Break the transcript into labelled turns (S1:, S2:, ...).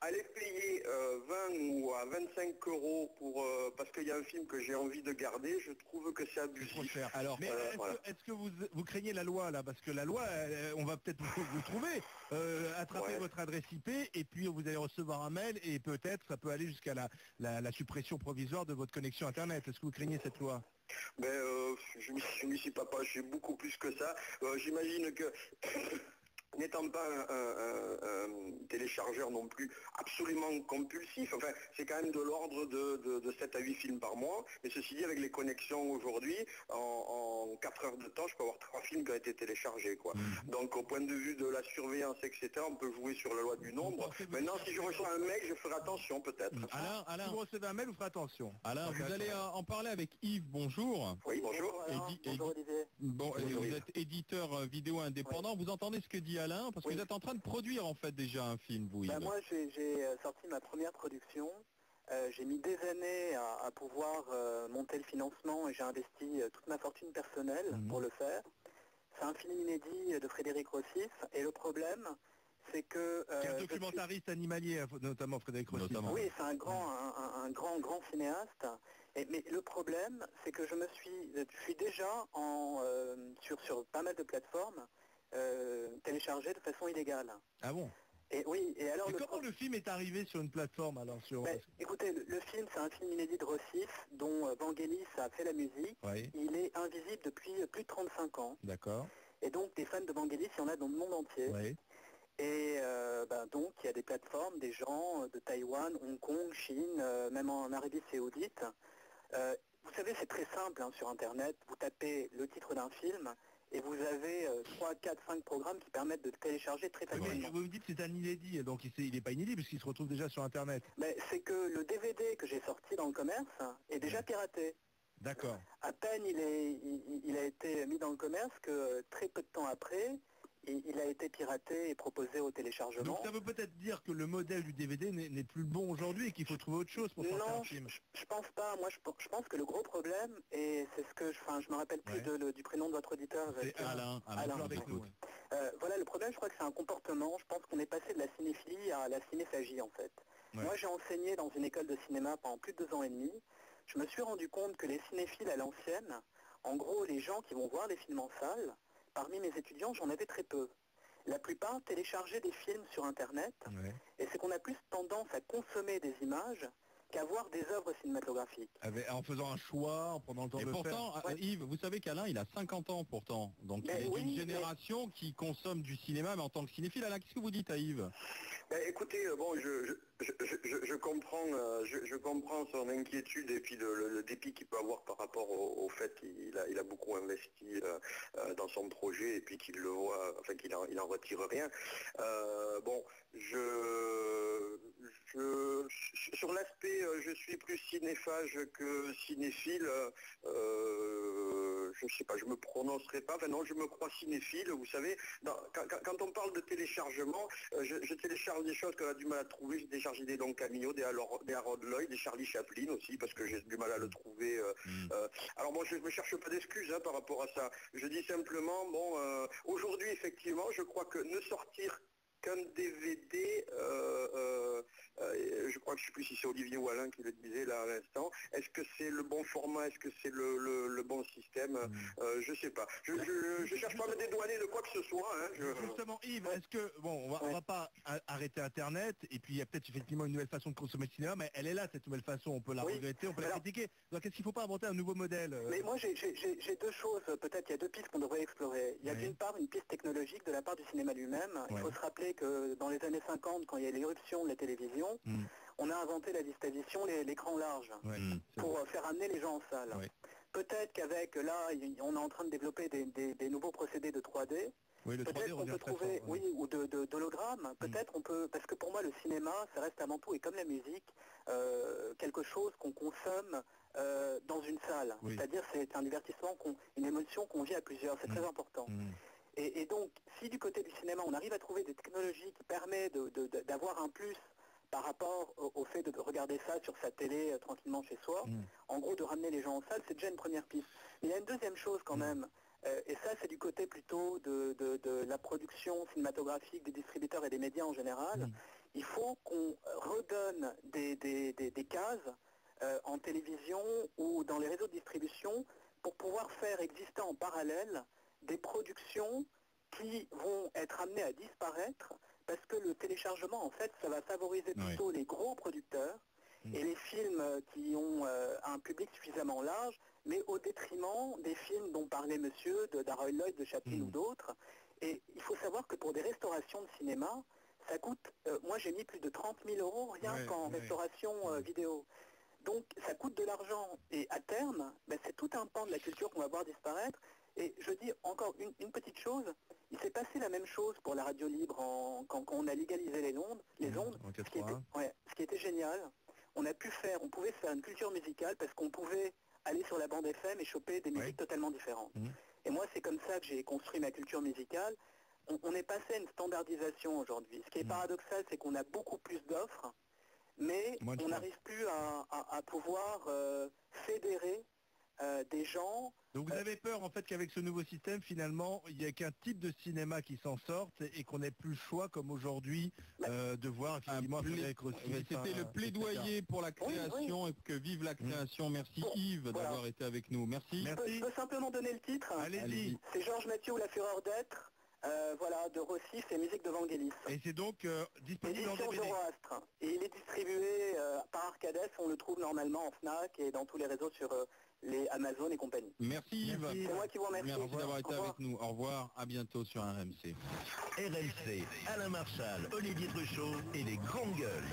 S1: aller payer 20 ou à 25 euros pour, parce qu'il y a un film que j'ai envie de garder, je trouve que c'est abusif.
S2: Trop cher. Alors, mais
S1: voilà.
S2: est-ce que vous craignez la loi là? Parce que la loi, on va peut-être vous trouver, attraper votre adresse IP et puis vous allez recevoir un mail et peut-être ça peut aller jusqu'à la suppression provisoire de votre connexion Internet. Est-ce que vous craignez cette loi?
S1: Ben, je m'y suis pas j'ai beaucoup plus que ça. J'imagine que n'étant pas un téléchargeur non plus absolument compulsif, enfin c'est quand même de l'ordre de 7 à 8 films par mois, mais ceci dit avec les connexions aujourd'hui, en 4 heures de temps je peux avoir 3 films qui ont été téléchargés quoi. Donc au point de vue de la surveillance etc, on peut jouer sur la loi du nombre. Maintenant si je reçois un mail je ferai attention peut-être.
S2: Alain, si vous recevez un mail vous ferez attention. Alain, vous allez en parler avec Yves, bonjour.
S1: Oui, bonjour.
S3: Bonjour Olivier.
S2: Bon,
S1: Bonjour,
S2: vous
S1: Yves.
S2: êtes éditeur vidéo indépendant, vous entendez ce que dit Alain? Parce que vous êtes en train de produire en fait déjà un film, vous Yves.
S3: Moi j'ai sorti ma première production. J'ai mis des années à pouvoir monter le financement et j'ai investi toute ma fortune personnelle pour le faire. C'est un film inédit de Frédéric Rossif et le problème c'est que...
S2: C'est un documentariste animalier notamment Frédéric Rossif.
S3: Oui, c'est un grand cinéaste. Mais le problème c'est que je suis déjà sur pas mal de plateformes téléchargé de façon illégale.
S2: Ah bon?
S3: Et oui, et alors...
S2: Comment le film est arrivé sur une plateforme alors
S3: écoutez, le film, c'est un film inédit de Rossif, dont Vangelis a fait la musique.
S2: Oui.
S3: Il est invisible depuis plus de 35 ans.
S2: D'accord.
S3: Et donc, des fans de Vangelis, il y en a dans le monde entier.
S2: Oui.
S3: Et donc, il y a des plateformes, des gens de Taïwan, Hong Kong, Chine, même en Arabie Saoudite. Vous savez, c'est très simple sur Internet. Vous tapez le titre d'un film... Et vous avez 3, 4, 5 programmes qui permettent de télécharger très facilement.
S2: Mais vous me dites que c'est un inédit, donc il n'est pas inédit puisqu'il se retrouve déjà sur Internet.
S3: C'est que le DVD que j'ai sorti dans le commerce est déjà piraté.
S2: D'accord.
S3: À peine il a été mis dans le commerce que très peu de temps après, il a été piraté et proposé au téléchargement.
S2: Donc ça veut peut-être dire que le modèle du DVD n'est plus le bon aujourd'hui et qu'il faut trouver autre chose pour sortir un film.
S3: Je pense pas. Moi, je pense que le gros problème, et c'est ce que je me rappelle plus du prénom de votre auditeur.
S2: C'est Alain avec nous.
S3: Voilà, le problème, je crois que c'est un comportement. Je pense qu'on est passé de la cinéphilie à la cinéphagie, en fait. Ouais. Moi, j'ai enseigné dans une école de cinéma pendant plus de 2 ans et demi. Je me suis rendu compte que les cinéphiles à l'ancienne, en gros, les gens qui vont voir les films en salle, parmi mes étudiants, j'en avais très peu. La plupart téléchargeaient des films sur Internet, et c'est qu'on a plus tendance à consommer des images qu'à voir des œuvres cinématographiques.
S2: En faisant un choix, en prenant le temps de le faire. Et pourtant, Yves, vous savez qu'Alain, il a 50 ans pourtant. Donc il est d'une génération qui consomme du cinéma, mais en tant que cinéphile. Alain, qu'est-ce que vous dites à Yves?
S1: Écoutez, bon, je comprends son inquiétude et puis le dépit qu'il peut avoir par rapport au fait qu'il a beaucoup investi dans son projet et puis qu'il le voit, enfin qu'il en retire rien. Sur l'aspect je suis plus cinéphage que cinéphile, je sais pas, je me prononcerai pas, enfin non, je me crois cinéphile, vous savez, quand on parle de téléchargement, je télécharge des choses qu'on a du mal à trouver, j'ai téléchargé des Don Camillo, des Harold Lloyd, des Charlie Chaplin aussi, parce que j'ai du mal à le trouver. Alors moi, je ne me cherche pas d'excuses par rapport à ça, je dis simplement, aujourd'hui, effectivement, je crois que ne sortir qu'un DVD, je crois que je ne sais plus si c'est Olivier ou Alain qui le disait là à l'instant, est-ce que c'est le bon format, est-ce que c'est le bon système, je ne sais pas. Je ne cherche pas à me dédouaner de quoi que ce soit.
S2: Justement Yves, est-ce que, on va pas arrêter Internet, et puis il y a peut-être effectivement une nouvelle façon de consommer le cinéma, mais elle est là cette nouvelle façon, on peut la regretter, on peut la critiquer. Donc est-ce qu'il ne faut pas inventer un nouveau modèle
S3: Mais moi j'ai 2 choses, peut-être il y a 2 pistes qu'on devrait explorer. Il y a d'une part une piste technologique de la part du cinéma lui-même. Il faut se rappeler que dans les années 50, quand il y a l'éruption de la télévision, on a inventé la Vista-Vision, l'écran large, pour faire amener les gens en salle. Peut-être qu'avec, là, on est en train de développer des nouveaux procédés de 3D. Peut-être qu'on peut trouver, ou d'hologramme. Peut-être on peut, parce que pour moi le cinéma, ça reste avant tout, et comme la musique, quelque chose qu'on consomme dans une salle. C'est-à-dire c'est un divertissement, une émotion qu'on vit à plusieurs, c'est très important. Et donc, si du côté du cinéma, on arrive à trouver des technologies qui permettent d'avoir un plus par rapport au fait de regarder ça sur sa télé tranquillement chez soi, en gros de ramener les gens en salle, c'est déjà une première piste. Mais il y a une deuxième chose quand même, et ça c'est du côté plutôt de la production cinématographique, des distributeurs et des médias en général. Il faut qu'on redonne des cases en télévision ou dans les réseaux de distribution pour pouvoir faire exister en parallèle des productions qui vont être amenées à disparaître parce que le téléchargement, en fait, ça va favoriser plutôt les gros producteurs et les films qui ont un public suffisamment large, mais au détriment des films dont parlait monsieur, d'Harold Lloyd, de Chaplin ou d'autres. Et il faut savoir que pour des restaurations de cinéma, ça coûte, moi j'ai mis plus de 30 000 euros rien qu'en restauration vidéo. Donc ça coûte de l'argent et à terme, c'est tout un pan de la culture qu'on va voir disparaître. Et je dis encore une petite chose, il s'est passé la même chose pour la radio libre quand on a légalisé les ondes, ce qui était génial. On pouvait faire une culture musicale parce qu'on pouvait aller sur la bande FM et choper des musiques totalement différentes. Et moi c'est comme ça que j'ai construit ma culture musicale. On est passé à une standardisation aujourd'hui. Ce qui est paradoxal, c'est qu'on a beaucoup plus d'offres, mais on n'arrive plus à pouvoir fédérer des gens.
S2: Donc vous avez peur en fait qu'avec ce nouveau système, finalement, il n'y a qu'un type de cinéma qui s'en sorte et qu'on n'ait plus le choix, comme aujourd'hui, de voir effectivement Frédéric Rossi.
S4: C'était le plaidoyer pour la création et que vive la création. Merci Yves d'avoir été avec nous. Merci.
S3: Je peux simplement donner le titre.
S2: Allez-y.
S3: C'est Georges Mathieu ou La Fureur d'être. De Rossi, c'est musique de Vangelis.
S2: Et c'est donc disponible en DVD.
S3: Zoroastre. Et il est distribué par Arcades, on le trouve normalement en Fnac et dans tous les réseaux sur les Amazon et compagnie.
S4: Merci Yves.
S3: C'est moi qui vous remercie.
S4: Merci d'avoir été avec nous. Au revoir, à bientôt sur RMC.
S5: RMC, Alain Marchal, Olivier Truchot et les grandes gueules.